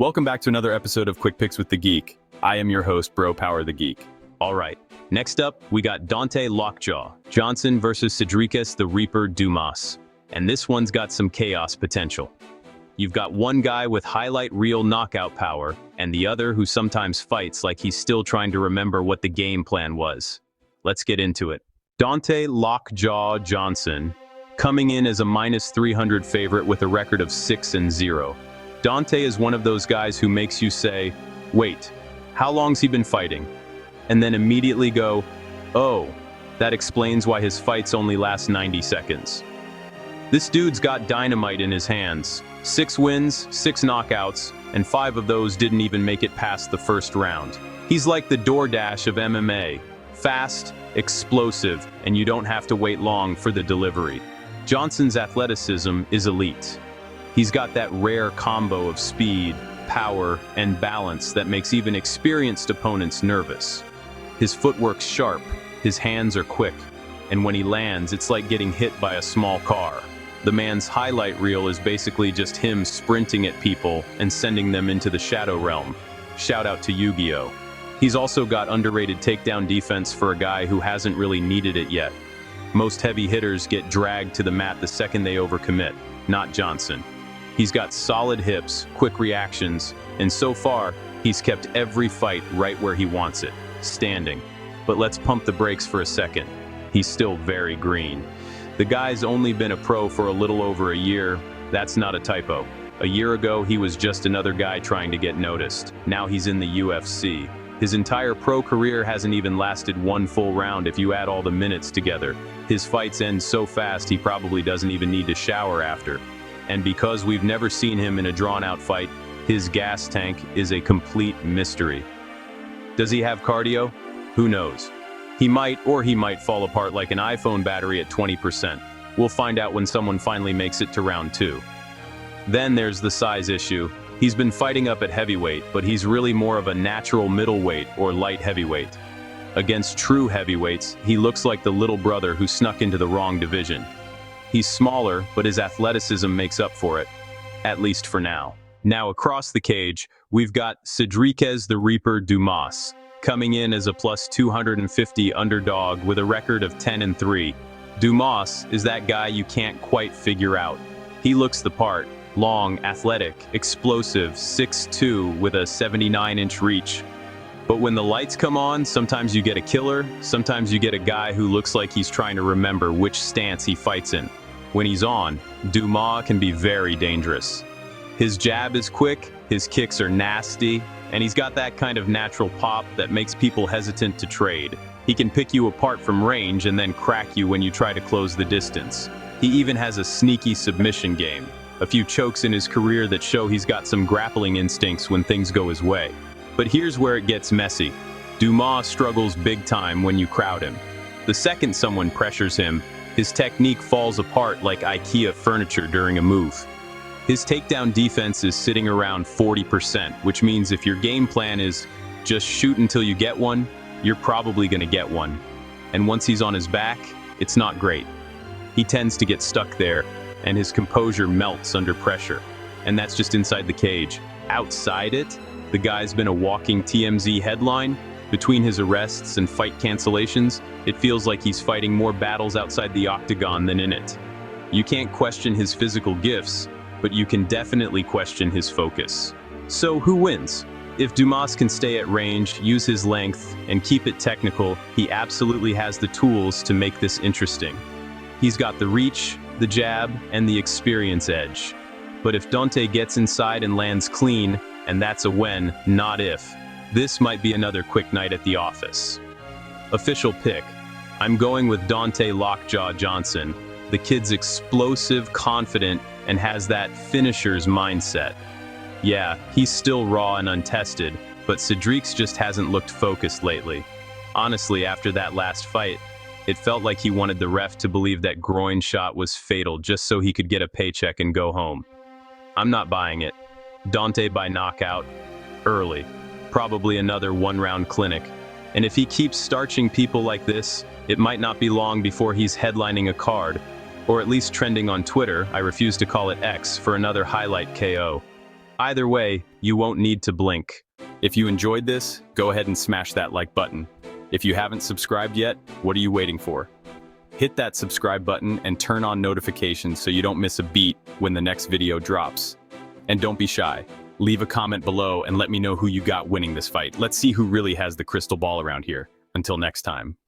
Welcome back to another episode of Quick Picks with the Geek. I am your host, Bro Power the Geek. All right, next up, we got Donte Johnson versus Sedrigues the Reaper Dumas. And this one's got some chaos potential. You've got one guy with highlight reel knockout power, and the other who sometimes fights like he's still trying to remember what the game plan was. Let's get into it. Donte Johnson, coming in as a -300 favorite with a record of 6-0. Donte is one of those guys who makes you say, wait, how long's he been fighting? And then immediately go, oh, that explains why his fights only last 90 seconds. This dude's got dynamite in his hands. 6 wins, 6 knockouts, and 5 of those didn't even make it past the first round. He's like the DoorDash of MMA. Fast, explosive, and you don't have to wait long for the delivery. Johnson's athleticism is elite. He's got that rare combo of speed, power, and balance that makes even experienced opponents nervous. His footwork's sharp, his hands are quick, and when he lands, it's like getting hit by a small car. The man's highlight reel is basically just him sprinting at people and sending them into the shadow realm. Shout out to Yu-Gi-Oh! He's also got underrated takedown defense for a guy who hasn't really needed it yet. Most heavy hitters get dragged to the mat the second they overcommit, not Johnson. He's got solid hips, quick reactions, and so far, he's kept every fight right where he wants it, standing. But let's pump the brakes for a second. He's still very green. The guy's only been a pro for a little over a year. That's not a typo. A year ago, he was just another guy trying to get noticed. Now he's in the UFC. His entire pro career hasn't even lasted one full round if you add all the minutes together. His fights end so fast he probably doesn't even need to shower after. And because we've never seen him in a drawn-out fight, his gas tank is a complete mystery. Does he have cardio? Who knows? He might fall apart like an iPhone battery at 20%. We'll find out when someone finally makes it to round 2. Then there's the size issue. He's been fighting up at heavyweight, but he's really more of a natural middleweight or light heavyweight. Against true heavyweights, he looks like the little brother who snuck into the wrong division. He's smaller, but his athleticism makes up for it, at least for now. Now across the cage, we've got Sedrigues the Reaper Dumas, coming in as a +250 underdog with a record of 10-3. Dumas is that guy you can't quite figure out. He looks the part. Long, athletic, explosive, 6'2" with a 79-inch reach. But when the lights come on, sometimes you get a killer, sometimes you get a guy who looks like he's trying to remember which stance he fights in. When he's on, Dumas can be very dangerous. His jab is quick, his kicks are nasty, and he's got that kind of natural pop that makes people hesitant to trade. He can pick you apart from range and then crack you when you try to close the distance. He even has a sneaky submission game. A few chokes in his career that show he's got some grappling instincts when things go his way. But here's where it gets messy. Dumas struggles big time when you crowd him. The second someone pressures him, his technique falls apart like IKEA furniture during a move. His takedown defense is sitting around 40%, which means if your game plan is just shoot until you get one, you're probably gonna get one. And once he's on his back, it's not great. He tends to get stuck there, and his composure melts under pressure. And that's just inside the cage. Outside it, the guy's been a walking TMZ headline. Between his arrests and fight cancellations, it feels like he's fighting more battles outside the octagon than in it. You can't question his physical gifts, but you can definitely question his focus. So who wins? If Dumas can stay at range, use his length, and keep it technical, he absolutely has the tools to make this interesting. He's got the reach, the jab, and the experience edge. But if Donte gets inside and lands clean, and that's a when, not if, this might be another quick night at the office. Official pick. I'm going with Donte Johnson. The kid's explosive, confident, and has that finisher's mindset. Yeah, he's still raw and untested, but Sedrigues just hasn't looked focused lately. Honestly, after that last fight, it felt like he wanted the ref to believe that groin shot was fatal just so he could get a paycheck and go home. I'm not buying it. Donte by knockout, early. Probably another one-round clinic. And if he keeps starching people like this, it might not be long before he's headlining a card, or at least trending on Twitter, I refuse to call it X, for another highlight KO. Either way, you won't need to blink. If you enjoyed this, go ahead and smash that like button. If you haven't subscribed yet, what are you waiting for? Hit that subscribe button and turn on notifications so you don't miss a beat when the next video drops. And don't be shy. Leave a comment below and let me know who you got winning this fight. Let's see who really has the crystal ball around here. Until next time.